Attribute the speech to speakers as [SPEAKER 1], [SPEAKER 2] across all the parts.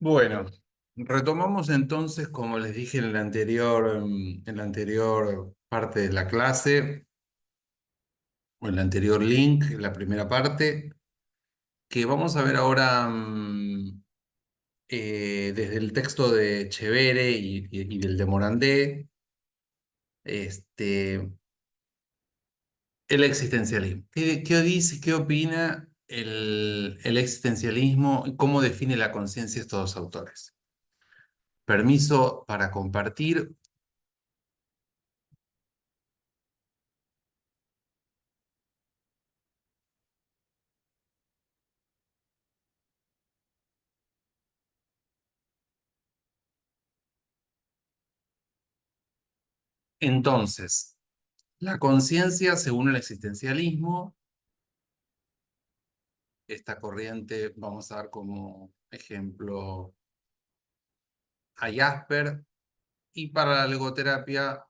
[SPEAKER 1] Bueno, retomamos entonces, como les dije en la anterior parte de la clase, o en el anterior link, en la primera parte, que vamos a ver ahora desde el texto de Chevere y del de Morandé, este, el existencialismo. ¿Qué dice, qué opina el existencialismo y cómo define la conciencia estos dos autores? Permiso para compartir. Entonces, la conciencia, según el existencialismo, esta corriente, vamos a dar como ejemplo a Jasper y para la logoterapia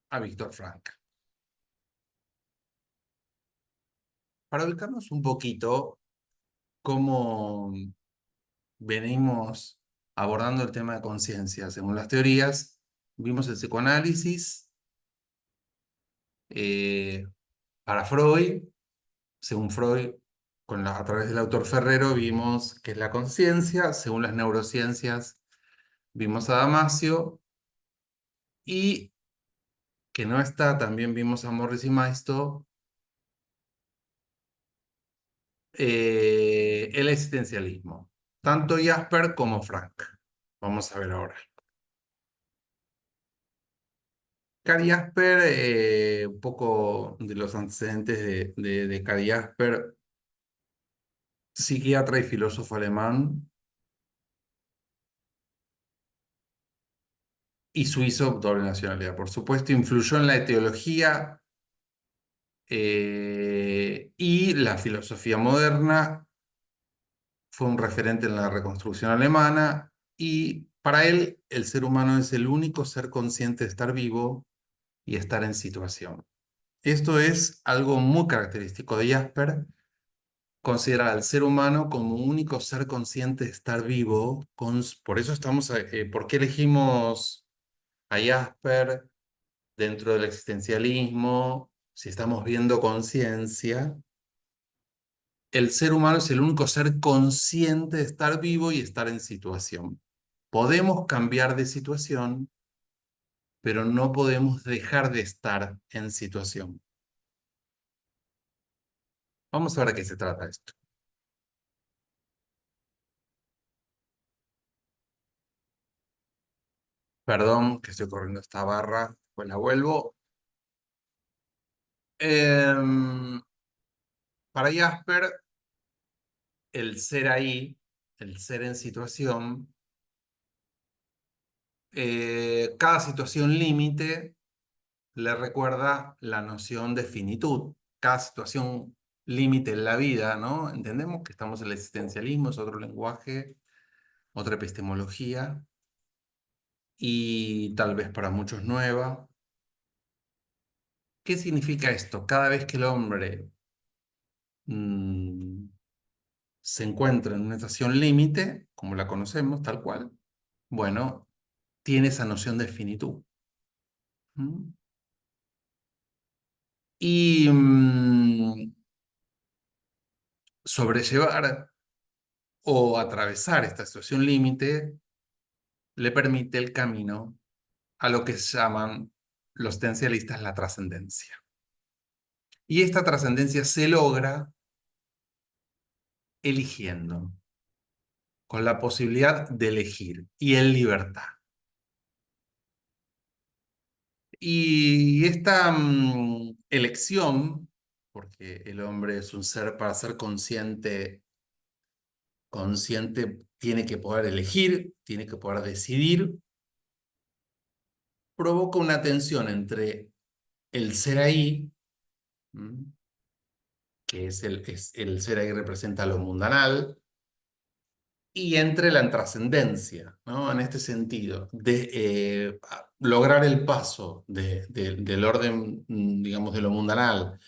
[SPEAKER 1] a Víctor Frank. Para ubicarnos un poquito cómo venimos abordando el tema de conciencia, según las teorías, vimos el psicoanálisis eh, para Freud, según Freud, a través del autor Ferrero, vimos que es la conciencia, según las neurociencias, vimos a Damasio y que no está, también vimos a Morris y Maisto, el existencialismo, tanto Jasper como Frank. Vamos a ver ahora. Cary Jasper, un poco de los antecedentes de Cary Jasper, psiquiatra y filósofo alemán, y suizo, doble nacionalidad, por supuesto, influyó en la etiología y la filosofía moderna, fue un referente en la reconstrucción alemana y para él el ser humano es el único ser consciente de estar vivo y estar en situación. Esto es algo muy característico de Jasper, considerar al ser humano como único ser consciente de estar vivo. Por eso ¿por qué elegimos a Jasper dentro del existencialismo? Si estamos viendo conciencia, el ser humano es el único ser consciente de estar vivo y estar en situación. Podemos cambiar de situación, pero no podemos dejar de estar en situación. Vamos a ver a qué se trata esto. Perdón que estoy corriendo esta barra, pues la vuelvo. Em, para Jasper, el ser ahí, el ser en situación, cada situación límite le recuerda la noción de finitud. Cada situación límite en la vida, ¿no? Entendemos que estamos en el existencialismo, es otro lenguaje, otra epistemología, y tal vez para muchos nueva. ¿Qué significa esto? Cada vez que el hombre mm, se encuentra en una estación límite, como la conocemos, tal cual, bueno, tiene esa noción de finitud. ¿Mm? Y sobrellevar o atravesar esta situación límite le permite el camino a lo que se llaman los esencialistas la trascendencia. Y esta trascendencia se logra eligiendo, con la posibilidad de elegir y en libertad. Y esta elección, porque el hombre es un ser para ser consciente, consciente tiene que poder elegir, tiene que poder decidir, provoca una tensión entre el ser ahí, ¿m? Que es el ser ahí representa lo mundanal, y entre la trascendencia, ¿no? En este sentido, de lograr el paso del orden, digamos, de lo mundanal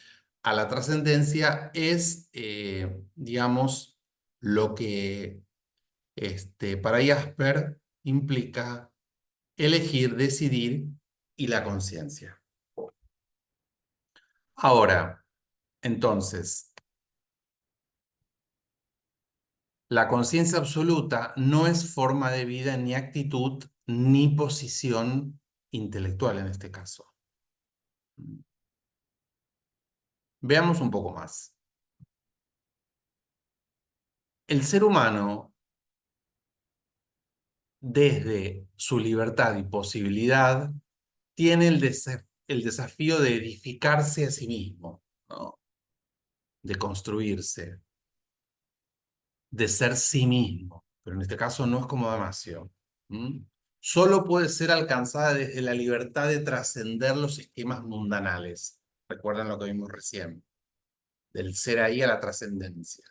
[SPEAKER 1] a la trascendencia es, digamos, lo que Para Jasper implica elegir, decidir y la conciencia. Ahora, entonces, la conciencia absoluta no es forma de vida, ni actitud, ni posición intelectual en este caso. Veamos un poco más. El ser humano, desde su libertad y posibilidad, tiene el desafío de edificarse a sí mismo, ¿no? De construirse, de ser sí mismo. Pero en este caso no es como Damasio. ¿Mm? Solo puede ser alcanzada desde la libertad de trascender los esquemas mundanales. Recuerdan lo que vimos recién, del ser ahí a la trascendencia.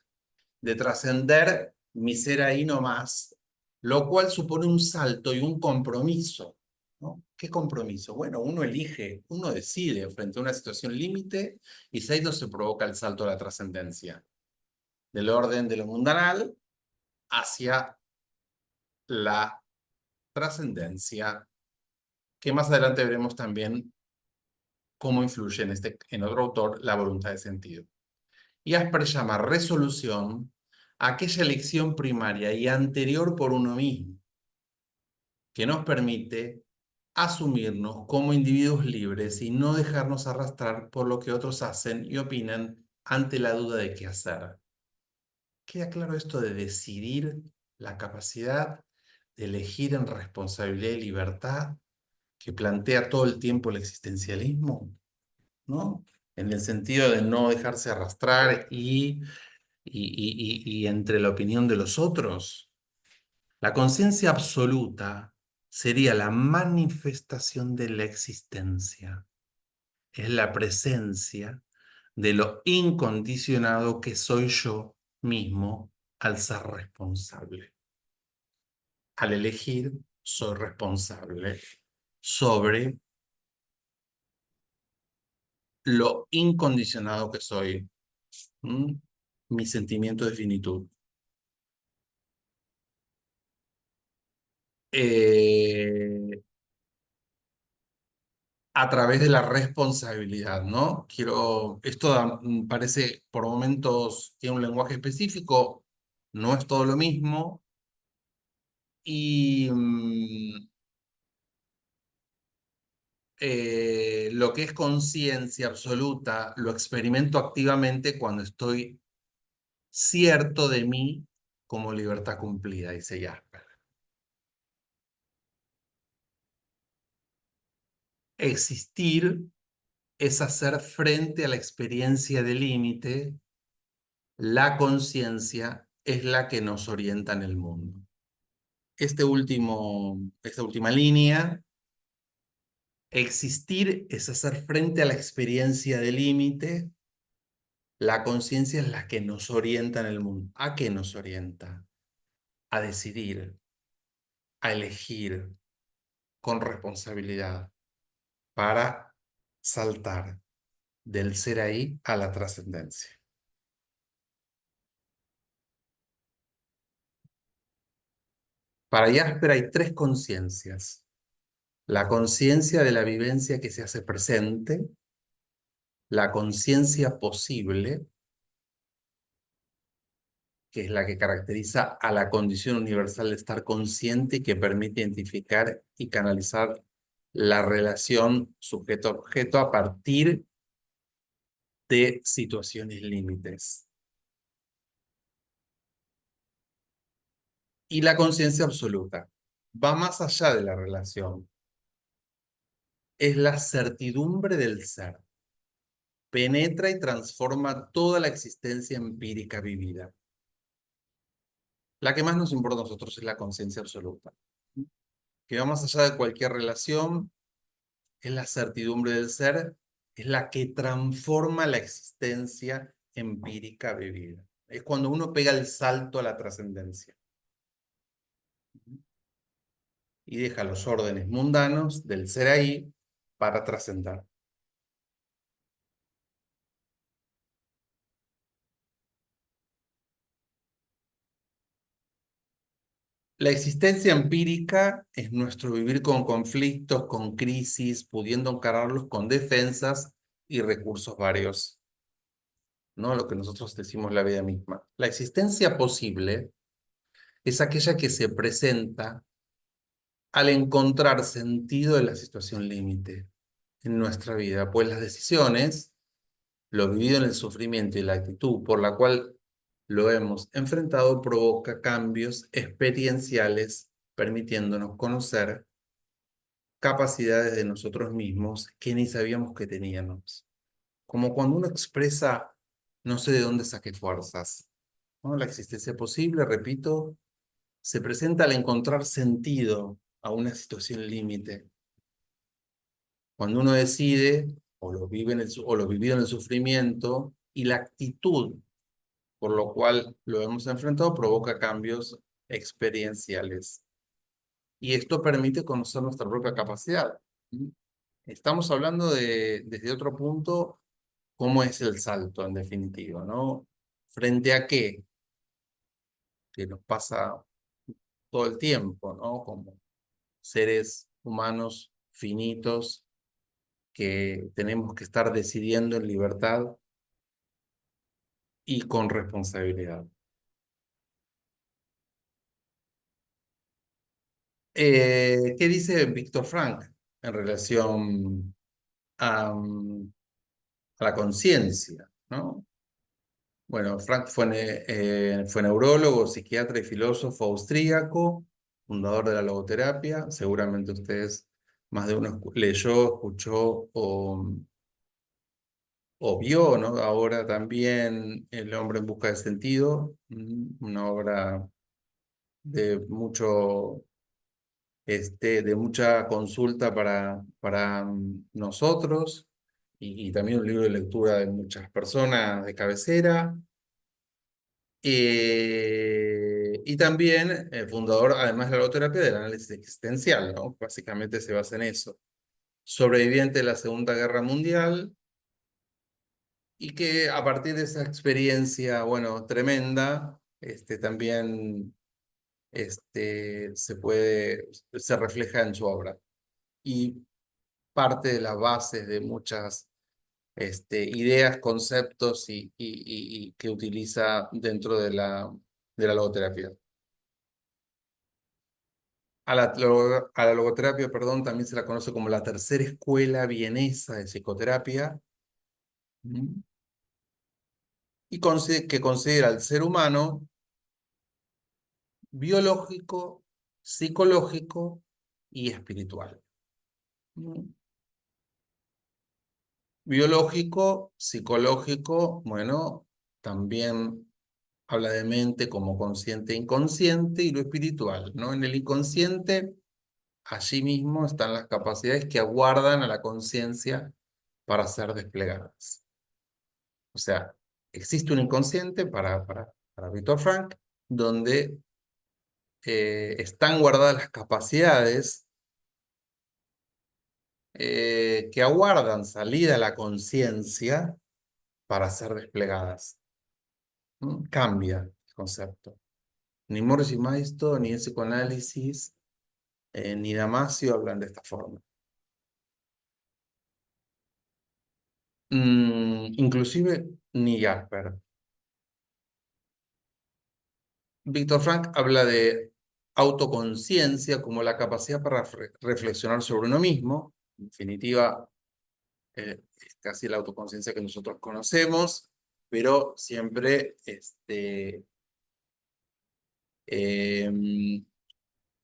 [SPEAKER 1] De trascender mi ser ahí nomás, lo cual supone un salto y un compromiso, ¿no? ¿Qué compromiso? Bueno, uno elige, uno decide frente a una situación límite y ahí no se provoca el salto a la trascendencia, del orden de lo mundanal hacia la trascendencia, que más adelante veremos también cómo influye en otro autor la voluntad de sentido. Y Asper llama resolución a aquella elección primaria y anterior por uno mismo, que nos permite asumirnos como individuos libres y no dejarnos arrastrar por lo que otros hacen y opinan ante la duda de qué hacer. ¿Queda claro esto de decidir, la capacidad de elegir en responsabilidad y libertad que plantea todo el tiempo el existencialismo? ¿No? En el sentido de no dejarse arrastrar y entre la opinión de los otros. La conciencia absoluta sería la manifestación de la existencia. Es la presencia de lo incondicionado que soy yo mismo al ser responsable. Al elegir, soy responsable sobre lo incondicionado que soy. ¿Mm? Mi sentimiento de finitud. Eh, a través de la responsabilidad, ¿no? Parece por momentos tiene un lenguaje específico, no es todo lo mismo, y lo que es conciencia absoluta lo experimento activamente cuando estoy cierto de mí como libertad cumplida, dice Jasper. Existir es hacer frente a la experiencia de límite. La conciencia es la que nos orienta en el mundo. Esta última línea, existir es hacer frente a la experiencia de límite. La conciencia es la que nos orienta en el mundo. ¿A qué nos orienta? A decidir, a elegir con responsabilidad para saltar del ser ahí a la trascendencia. Para Jasper hay tres conciencias. La conciencia de la vivencia que se hace presente, la conciencia posible, que es la que caracteriza a la condición universal de estar consciente y que permite identificar y canalizar la relación sujeto-objeto a partir de situaciones límites. Y la conciencia absoluta va más allá de la relación. Es la certidumbre del ser. Penetra y transforma toda la existencia empírica vivida. La que más nos importa a nosotros es la conciencia absoluta, que va más allá de cualquier relación, es la certidumbre del ser, es la que transforma la existencia empírica vivida. Es cuando uno pega el salto a la trascendencia y deja los órdenes mundanos del ser ahí para trascender. La existencia empírica es nuestro vivir con conflictos, con crisis, pudiendo encararlos con defensas y recursos varios, ¿no? Lo que nosotros decimos la vida misma. La existencia posible es aquella que se presenta al encontrar sentido en la situación límite en nuestra vida, pues las decisiones, lo vivido en el sufrimiento y la actitud por la cual lo hemos enfrentado provoca cambios experienciales, permitiéndonos conocer capacidades de nosotros mismos que ni sabíamos que teníamos. Como cuando uno expresa, no sé de dónde saqué fuerzas, ¿no? La existencia posible, repito, se presenta al encontrar sentido a una situación límite. Cuando uno decide, o lo vive o lo vivido en el sufrimiento, y la actitud por lo cual lo hemos enfrentado provoca cambios experienciales. Y esto permite conocer nuestra propia capacidad. Estamos hablando desde otro punto, cómo es el salto en definitiva, ¿no? ¿Frente a qué? Que nos pasa todo el tiempo, ¿no? Como seres humanos finitos que tenemos que estar decidiendo en libertad y con responsabilidad. ¿Qué dice Víctor Frank en relación a la conciencia, ¿no? Bueno, Frank fue neurólogo, psiquiatra y filósofo austríaco, fundador de la logoterapia. Seguramente ustedes, más de uno leyó, escuchó o vio, ¿no? Ahora también El hombre en busca de sentido, una obra de de mucha consulta para nosotros y también un libro de lectura de muchas personas de cabecera. Y también fundador, además de la logoterapia, del análisis existencial, ¿no? Básicamente se basa en eso. Sobreviviente de la Segunda Guerra Mundial y que a partir de esa experiencia, bueno, tremenda, también se refleja en su obra. Y parte de las bases de muchas ideas, conceptos y que utiliza dentro de la logoterapia. A la logoterapia, perdón, también se la conoce como la tercera escuela vienesa de psicoterapia, ¿m? Y que considera al ser humano biológico, psicológico y espiritual. ¿M? Biológico, psicológico, bueno, también habla de mente como consciente e inconsciente, y lo espiritual, ¿no? En el inconsciente, allí mismo están las capacidades que aguardan a la conciencia para ser desplegadas. O sea, existe un inconsciente para Viktor Frank, donde están guardadas las capacidades que aguardan salida a la conciencia para ser desplegadas. Cambia el concepto. Ni Morris Maisto, ni el psicoanálisis, ni Damasio hablan de esta forma. Inclusive ni Jasper. Viktor Frank habla de autoconciencia como la capacidad para reflexionar sobre uno mismo. En definitiva, es casi la autoconciencia que nosotros conocemos, pero siempre em,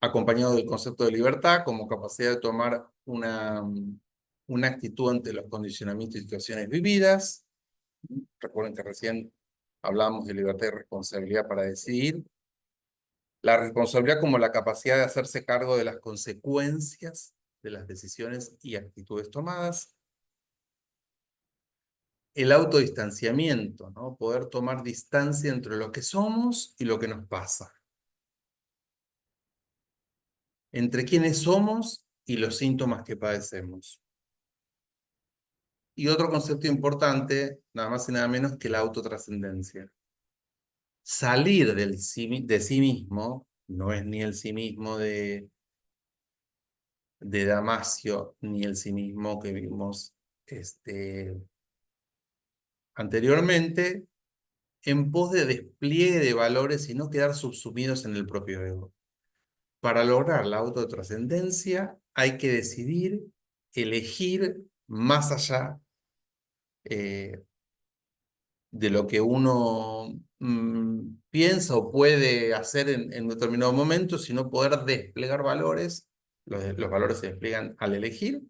[SPEAKER 1] acompañado del concepto de libertad como capacidad de tomar una actitud ante los condicionamientos y situaciones vividas. Recuerden que recién hablábamos de libertad y responsabilidad para decidir. La responsabilidad como la capacidad de hacerse cargo de las consecuencias de las decisiones y actitudes tomadas. El autodistanciamiento, ¿no? Poder tomar distancia entre lo que somos y lo que nos pasa. Entre quiénes somos y los síntomas que padecemos. Y otro concepto importante, nada más y nada menos que la autotrascendencia. Salir de sí mismo no es ni el sí mismo de Damasio, ni el sí mismo que vimos anteriormente, en pos de despliegue de valores y no quedar subsumidos en el propio ego. Para lograr la autotrascendencia hay que decidir, elegir más allá eh, de lo que uno piensa o puede hacer en determinado momento, sino poder desplegar valores. Los valores se despliegan al elegir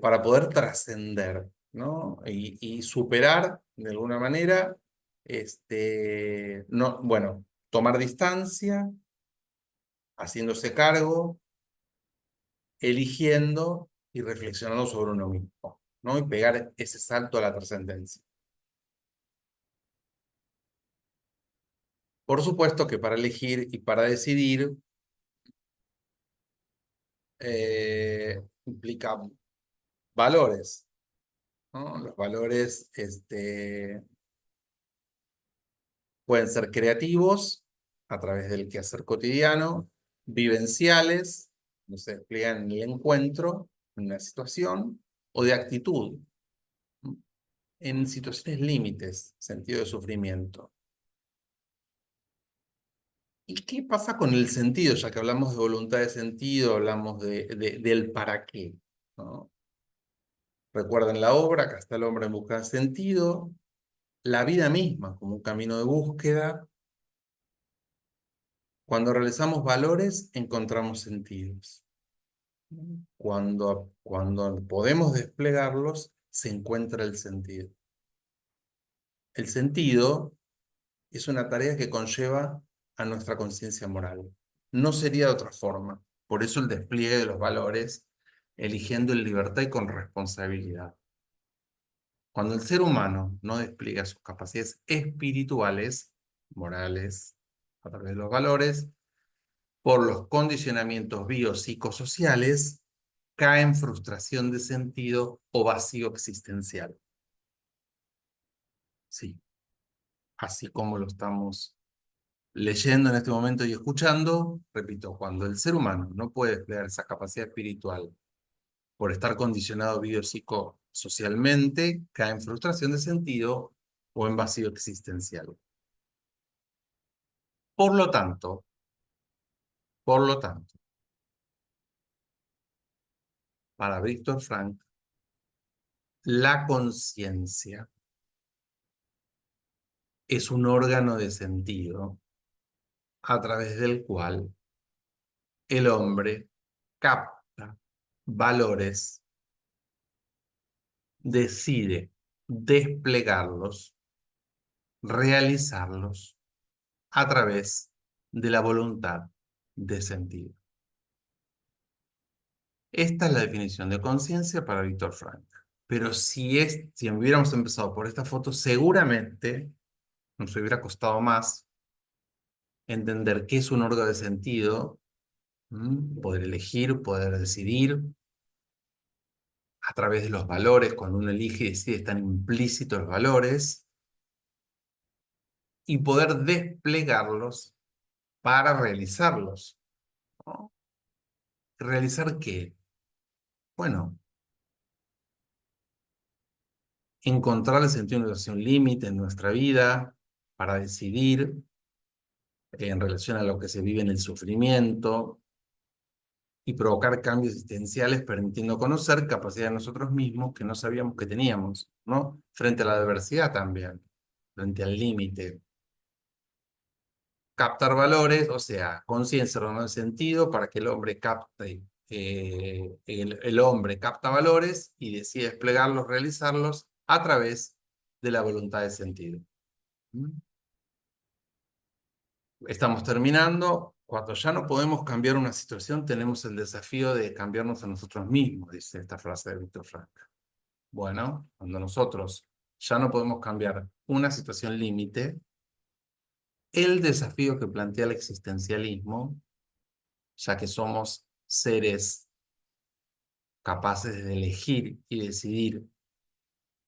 [SPEAKER 1] para poder trascender, ¿no? Y superar de alguna manera, no, bueno, tomar distancia, haciéndose cargo, eligiendo y reflexionando sobre uno mismo, ¿no? Y pegar ese salto a la trascendencia. Por supuesto que para elegir y para decidir implica valores, ¿no? Los valores pueden ser creativos a través del quehacer cotidiano, vivenciales, no se despliegan en el encuentro, en una situación, o de actitud, ¿no? En situaciones límites, sentido de sufrimiento. ¿Y qué pasa con el sentido? Ya que hablamos de voluntad de sentido, hablamos del para qué, ¿no? Recuerden la obra, acá está el hombre en busca de sentido, la vida misma como un camino de búsqueda. Cuando realizamos valores, encontramos sentidos. Cuando podemos desplegarlos, se encuentra el sentido. El sentido es una tarea que conlleva a nuestra conciencia moral. No sería de otra forma. Por eso el despliegue de los valores, eligiendo en libertad y con responsabilidad. Cuando el ser humano no despliega sus capacidades espirituales, morales, a través de los valores, por los condicionamientos biopsicosociales, cae en frustración de sentido o vacío existencial. Sí, así como lo estamos leyendo en este momento y escuchando, repito, cuando el ser humano no puede desplegar esa capacidad espiritual por estar condicionado biopsicosocialmente, cae en frustración de sentido o en vacío existencial. Por lo tanto, por lo tanto, para Víctor Frank, la conciencia es un órgano de sentido a través del cual el hombre capta valores, decide desplegarlos, realizarlos a través de la voluntad de sentido. Esta es la definición de conciencia para Víctor Frank. Pero si hubiéramos empezado por esta foto, seguramente nos hubiera costado más entender qué es un órgano de sentido, poder elegir, poder decidir a través de los valores. Cuando uno elige y decide, están implícitos los valores, y poder desplegarlos para realizarlos, ¿no? ¿Realizar qué? Bueno, encontrar el sentido de una situación límite en nuestra vida para decidir en relación a lo que se vive en el sufrimiento y provocar cambios existenciales, permitiendo conocer capacidades de nosotros mismos que no sabíamos que teníamos, ¿no? Frente a la adversidad también, frente al límite. Captar valores, o sea, conciencia, no el sentido para que el hombre capte, el hombre capta valores y decide desplegarlos, realizarlos a través de la voluntad de sentido. ¿Mm? Estamos terminando. Cuando ya no podemos cambiar una situación, tenemos el desafío de cambiarnos a nosotros mismos, dice esta frase de Víctor Frank. Bueno, cuando nosotros ya no podemos cambiar una situación límite, el desafío que plantea el existencialismo, ya que somos seres capaces de elegir y decidir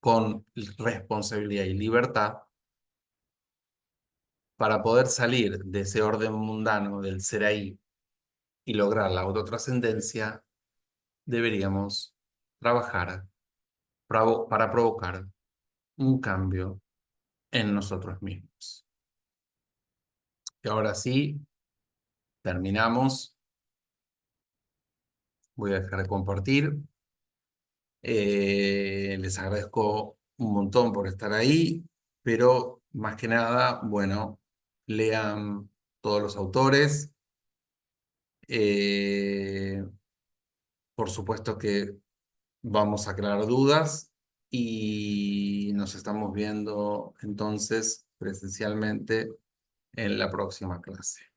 [SPEAKER 1] con responsabilidad y libertad, para poder salir de ese orden mundano del ser ahí y lograr la autotrascendencia, deberíamos trabajar para provocar un cambio en nosotros mismos. Y ahora sí, terminamos. Voy a dejar de compartir. Les agradezco un montón por estar ahí, pero más que nada, bueno, lean todos los autores. Eh, por supuesto que vamos a aclarar dudas y nos estamos viendo entonces presencialmente en la próxima clase.